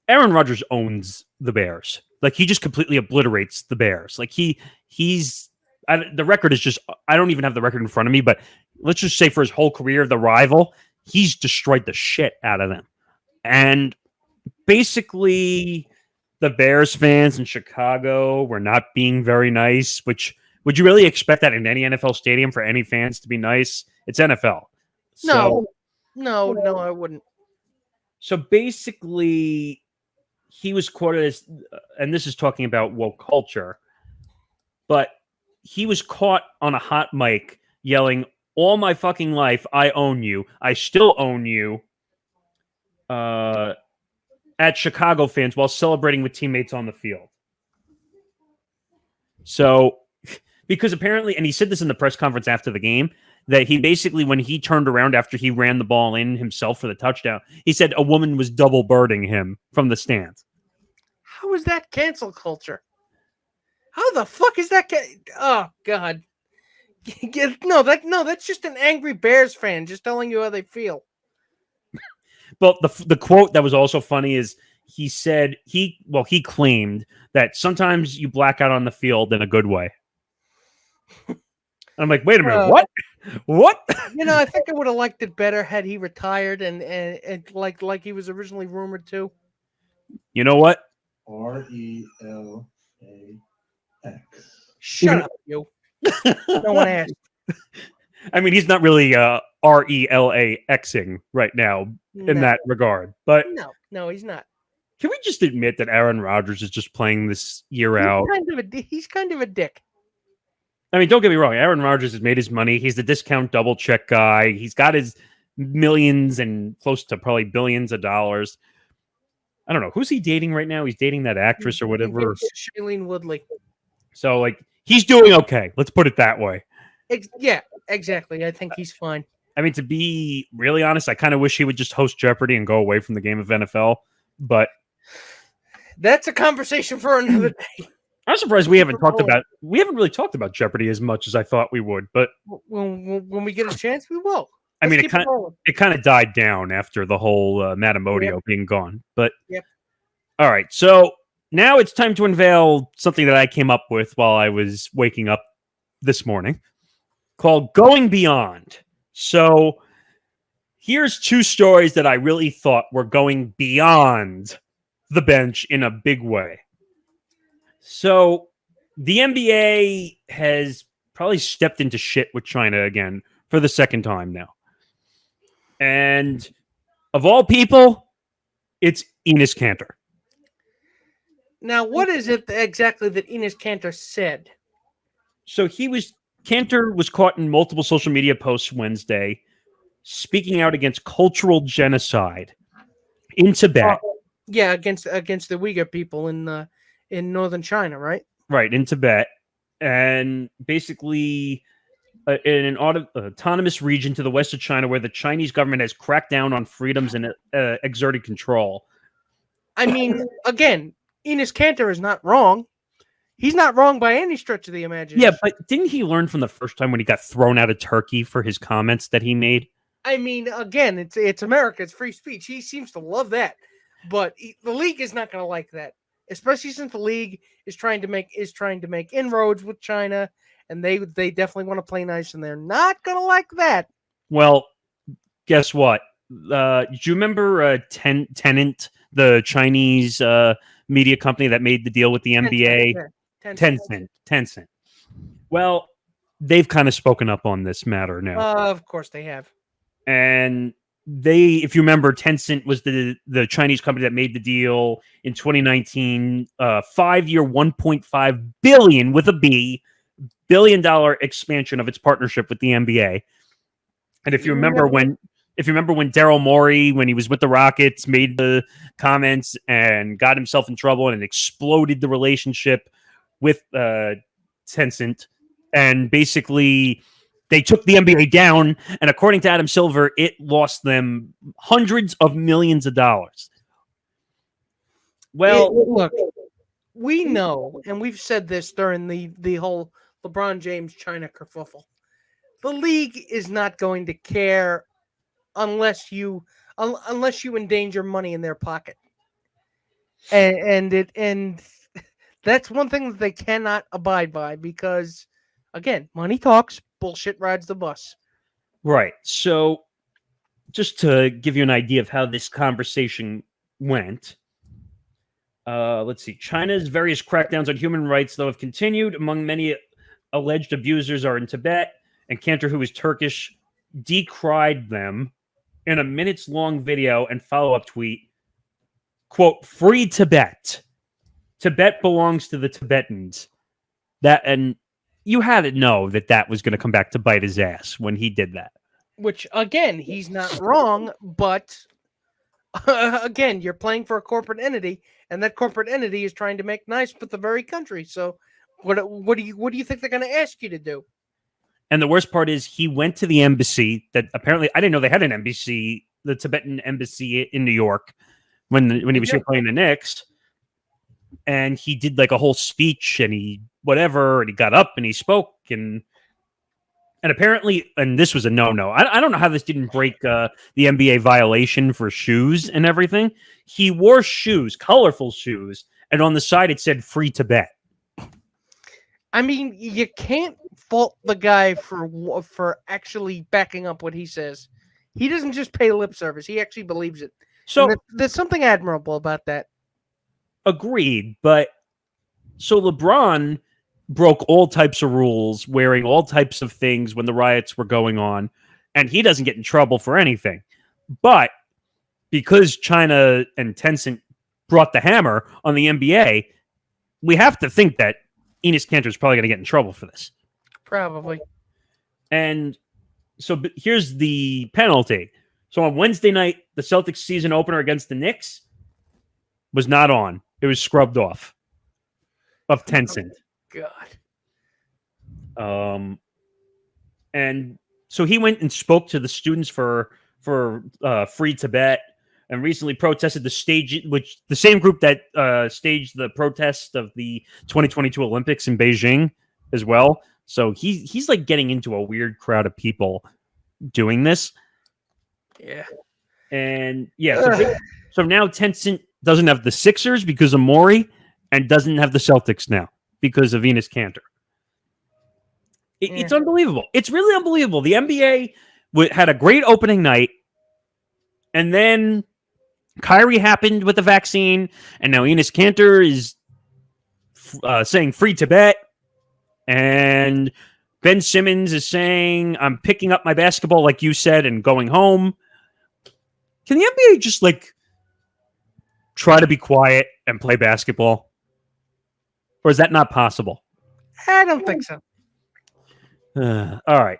Aaron Rodgers owns the Bears. Like, he just completely obliterates the Bears. Like, he's the record is just, I don't even have the record in front of me, but let's just say for his whole career, the rival, he's destroyed the shit out of them. And basically, the Bears fans in Chicago were not being very nice, which would you really expect that in any NFL stadium for any fans to be nice? It's NFL. No, I wouldn't. So basically, he was quoted as, and this is talking about woke culture, but he was caught on a hot mic yelling, "All my fucking life, I own you. I still own you," at Chicago fans while celebrating with teammates on the field. So, because apparently, and he said this in the press conference after the game, that he basically, when he turned around after he ran the ball in himself for the touchdown, he said a woman was double birding him from the stands. How is that cancel culture? How the fuck is that? Oh God! No, that's just an angry Bears fan just telling you how they feel. But the quote that was also funny is he said he claimed that sometimes you black out on the field in a good way. I'm like, wait a minute, what? What? I think I would have liked it better had he retired and like he was originally rumored to. You know what? RELAX. Shut up, you. No one asked. I mean, he's not really RELAXing right now in that regard. But no, he's not. Can we just admit that Aaron Rodgers is just playing this year out? He's kind of a dick. I mean, don't get me wrong. Aaron Rodgers has made his money. He's the discount double check guy. He's got his millions and close to probably billions of dollars. I don't know. Who's he dating right now? He's dating that actress or whatever. Shailene Woodley. So, like, he's doing okay. Let's put it that way. Yeah, exactly. I think he's fine. I mean, to be really honest, I kind of wish he would just host Jeopardy and go away from the game of NFL. But that's a conversation for another day. I'm surprised we haven't really talked about Jeopardy as much as I thought we would. But when we get a chance, we will. I mean, it kind of died down after the whole Matamodio being gone. But all right, so now it's time to unveil something that I came up with while I was waking up this morning, called Going Beyond. So here's two stories that I really thought were going beyond the bench in a big way. So the NBA has probably stepped into shit with China again for the second time now. And of all people, it's Enes Kanter. Now, what is it exactly that Enes Kanter said? So Kanter was caught in multiple social media posts Wednesday, speaking out against cultural genocide in Tibet. Against the Uyghur people in northern China, right? Right, in Tibet. And basically in an autonomous region to the west of China where the Chinese government has cracked down on freedoms and exerted control. I mean, again, Enes Kanter is not wrong. He's not wrong by any stretch of the imagination. Yeah, but didn't he learn from the first time when he got thrown out of Turkey for his comments that he made? I mean, again, it's America. It's free speech. He seems to love that. But the league is not going to like that, especially since the league is trying to make inroads with China, and they definitely want to play nice, and they're not going to like that. Well, guess what? Do you remember Tencent, the Chinese media company that made the deal with the NBA? Tencent. Well, they've kind of spoken up on this matter now. Of course they have. And if you remember, Tencent was the Chinese company that made the deal in 2019, 5-year, $1.5 billion with a B, $1 billion expansion of its partnership with the NBA. And if you remember when If you remember when Daryl Morey, when he was with the Rockets, made the comments and got himself in trouble and it exploded the relationship with Tencent. And basically, they took the NBA down. And according to Adam Silver, it lost them hundreds of millions of dollars. Well, look, we know, and we've said this during the whole LeBron James China kerfuffle. The league is not going to care unless you endanger money in their pocket, and that's one thing that they cannot abide by because, again, money talks, bullshit rides the bus. right. So, just to give you an idea of how this conversation went, let's see. China's various crackdowns on human rights, though, have continued. Among many alleged abusers are in Tibet, and Cantor, who is Turkish, decried them in a minutes-long video and follow-up tweet, quote, "Free Tibet. Tibet belongs to the Tibetans." And you had to know that was going to come back to bite his ass when he did that. Which, again, he's not wrong, but again, you're playing for a corporate entity, and that corporate entity is trying to make nice with the very country. So, what do you think they're going to ask you to do? And the worst part is he went to the embassy that apparently I didn't know they had an embassy, the Tibetan embassy in New York when he was here playing the Knicks. And he did like a whole speech and he got up and he spoke and apparently, and this was a no-no. I don't know how this didn't break the NBA violation for shoes and everything. He wore shoes, colorful shoes, and on the side it said "Free Tibet." I mean, you can't fault the guy for actually backing up what he says. He doesn't just pay lip service; he actually believes it. So there's something admirable about that. Agreed, but so LeBron broke all types of rules, wearing all types of things when the riots were going on, and he doesn't get in trouble for anything. But because China and Tencent brought the hammer on the NBA, we have to think that Enes Kanter is probably going to get in trouble for this. Probably. And so here's the penalty. So on Wednesday night, the Celtics season opener against the Knicks was not on. It was scrubbed off of Tencent. Oh, God. And so he went and spoke to the students for Free Tibet and recently protested the same group that staged the protest of the 2022 Olympics in Beijing as well. So he's like getting into a weird crowd of people doing this. Yeah. And yeah, so now Tencent doesn't have the Sixers because of Morey and doesn't have the Celtics now because of Enes Kanter. It's unbelievable. It's really unbelievable. The NBA had a great opening night, and then Kyrie happened with the vaccine, and now Enes Kanter is saying "Free Tibet," and Ben Simmons is saying, "I'm picking up my basketball," like you said, and going home. Can the NBA just like try to be quiet and play basketball, or is that not possible? I don't think so. All right.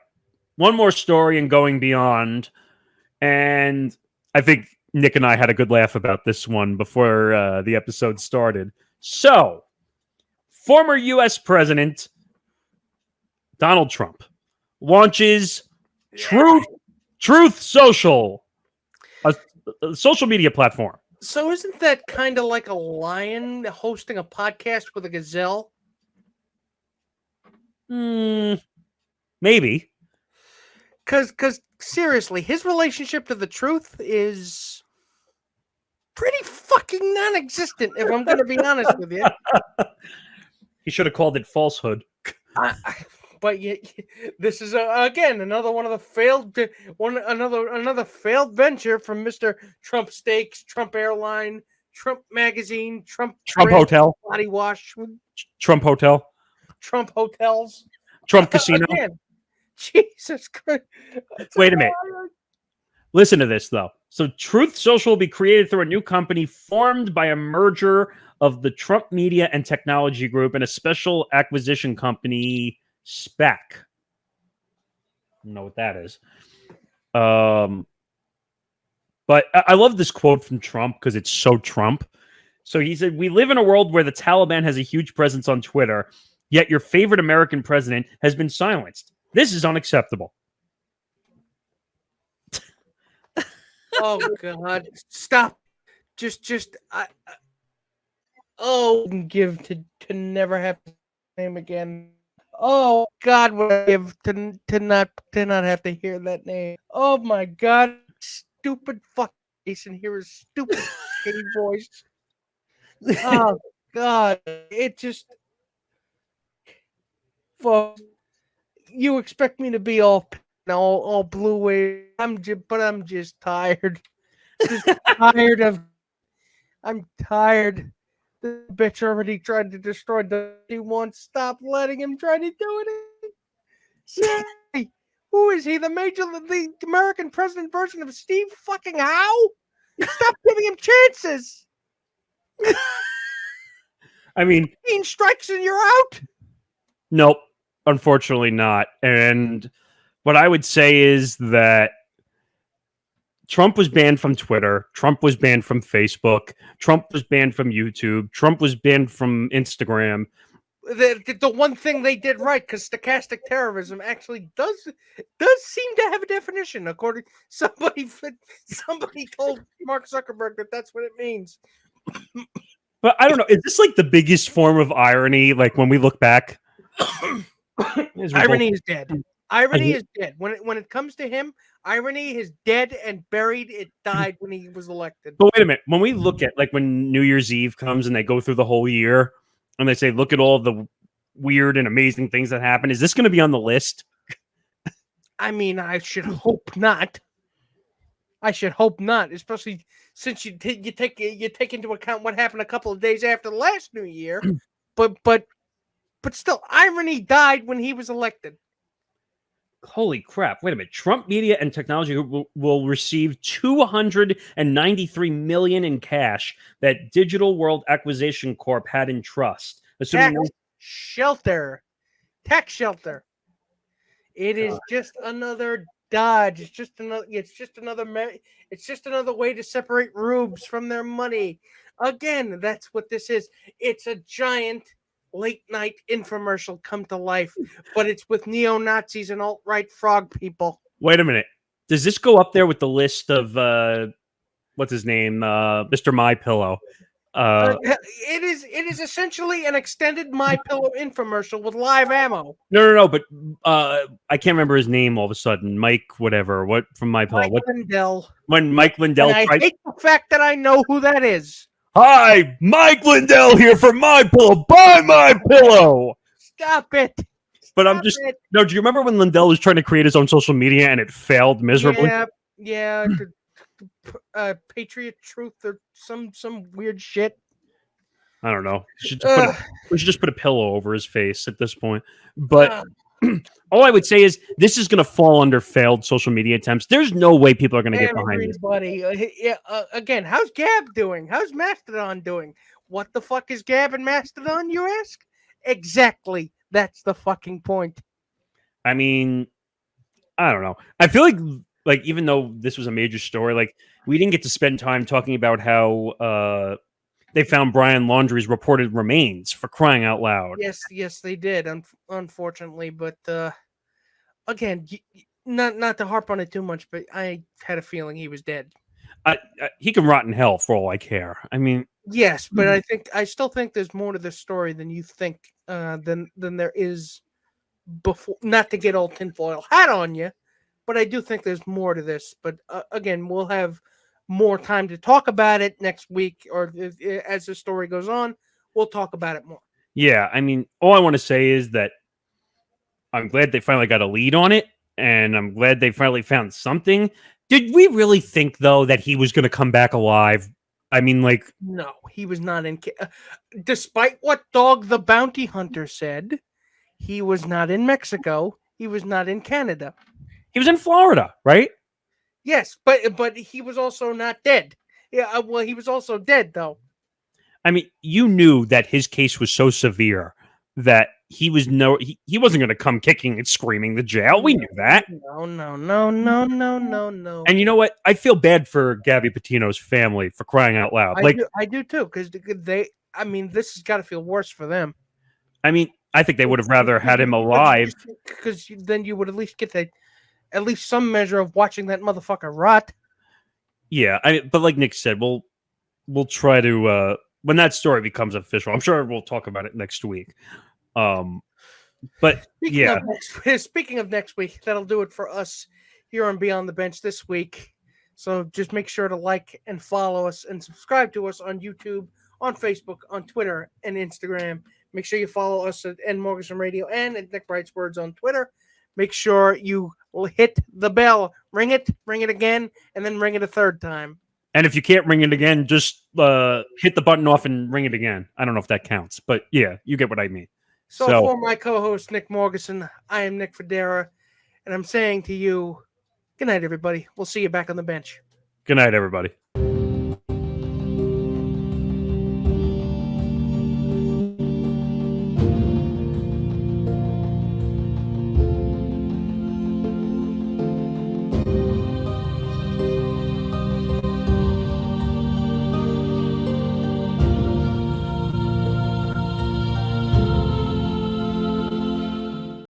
One more story and going beyond. And I think Nick and I had a good laugh about this one before the episode started. So, former U.S. President Donald Trump launches Truth Social, a social media platform. So isn't that kind of like a lion hosting a podcast with a gazelle? Maybe. Because seriously, his relationship to the truth is pretty fucking non-existent, if I'm going to be honest with you. He should have called it falsehood. But this is again another one of the failed another failed venture from Mr. Trump Steaks, Trump Airline, Trump Magazine, Trump Hotel, Body Wash, Trump Hotel, Trump Hotels, Trump Casino. Again. Jesus Christ! Wait a minute. Listen to this though. So Truth Social will be created through a new company formed by a merger of the Trump Media and Technology Group and a special acquisition company, SPAC. I don't know what that is. But I love this quote from Trump because it's so Trump. So he said, "We live in a world where the Taliban has a huge presence on Twitter, yet your favorite American president has been silenced. This is unacceptable." Oh God! Stop. Oh, give to never have to name again. Oh God, would I give to not have to hear that name? Oh my God, stupid fuck face and hear his stupid shitty voice. Oh God, it just. Folks, you expect me to be all blue away? I'm just tired. Just tired of. I'm tired. The bitch already tried to destroy the. He won't stop letting him try to do it. Say, who is he? The American president version of Steve fucking Howe? Stop giving him chances. I mean, 15 strikes and you're out. nope, unfortunately not. And what I would say is that Trump was banned from Twitter. Trump was banned from Facebook. Trump was banned from YouTube. Trump was banned from Instagram. The one thing they did right, because stochastic terrorism actually does seem to have a definition. According somebody told Mark Zuckerberg that that's what it means. But I don't know. Is this like the biggest form of irony? Like when we look back, irony is dead. Irony is dead. When it comes to him, irony is dead and buried. It died when he was elected. But wait a minute. When we look at like when New Year's Eve comes and they go through the whole year and they say, look at all the weird and amazing things that happen. Is this going to be on the list? I mean, I should hope not. Especially since you take into account what happened a couple of days after the last New Year. But still, irony died when he was elected. Holy crap. Wait a minute. Trump Media and Technology will receive $293 million in cash that Digital World Acquisition Corp had in trust. Tax shelter. It is just another dodge. It's just another way to separate rubes from their money. Again, that's what this is. It's a giant late night infomercial come to life, but it's with neo-Nazis and alt-right frog people. Wait a minute. Does this go up there with the list of what's his name? Mr. My Pillow. It is essentially an extended My Pillow infomercial with live ammo. No, but I can't remember his name all of a sudden. Mike whatever. What from My Pillow? Mike Lindell. When Mike Lindell I hate the fact that I know who that is. Hi, Mike Lindell here for My Pillow. Buy My Pillow. Stop it. But I'm just no. Do you remember when Lindell was trying to create his own social media and it failed miserably? Yeah. Patriot Truth or some weird shit. I don't know. We should just put a pillow over his face at this point. But all I would say is this is going to fall under failed social media attempts. There's no way people are going to get behind this. Again, how's Gab doing? How's Mastodon doing? What the fuck is Gab and Mastodon, you ask? Exactly. That's the fucking point. I mean, I don't know. I feel like even though this was a major story, like we didn't get to spend time talking about how they found Brian Laundrie's reported remains, for crying out loud. Yes, they did. Unfortunately, but again, not to harp on it too much, but I had a feeling he was dead. He can rot in hell for all I care. I mean, yes, but I still think there's more to this story than you think. Than there is before. Not to get old tinfoil hat on you, but I do think there's more to this. But again, we'll have more time to talk about it next week, or as the story goes on, we'll talk about it more. Yeah, I mean, all I want to say is that I'm glad they finally got a lead on it, and I'm glad they finally found something. Did we really think, though, that he was going to come back alive? I mean, like... No, he was not in... Despite what Dog the Bounty Hunter said, he was not in Mexico. He was not in Canada. He was in Florida, right? Yes, but he was also not dead. Yeah, well, he was also dead, though. I mean, you knew that his case was so severe that he wasn't going to come kicking and screaming to jail. We knew that. No. And you know what? I feel bad for Gabby Petito's family for crying out loud. I do too, because this has got to feel worse for them. I mean, I think they would have rather had him alive. Because then you would at least get at least some measure of watching that motherfucker rot. Yeah, but like Nick said, we'll try to when that story becomes official. I'm sure we'll talk about it next week. But speaking of next week, that'll do it for us here on Beyond the Bench this week. So just make sure to like and follow us and subscribe to us on YouTube, on Facebook, on Twitter, and Instagram. Make sure you follow us at Morgasen Radio and at Nick Bright's Words on Twitter. Make sure you hit the bell, ring it again, and then ring it a third time. And if you can't ring it again, just hit the button off and ring it again. I don't know if that counts, but yeah, you get what I mean. So for my co-host, Nick Morgasen, I am Nick Fodera, and I'm saying to you, good night, everybody. We'll see you back on the bench. Good night, everybody.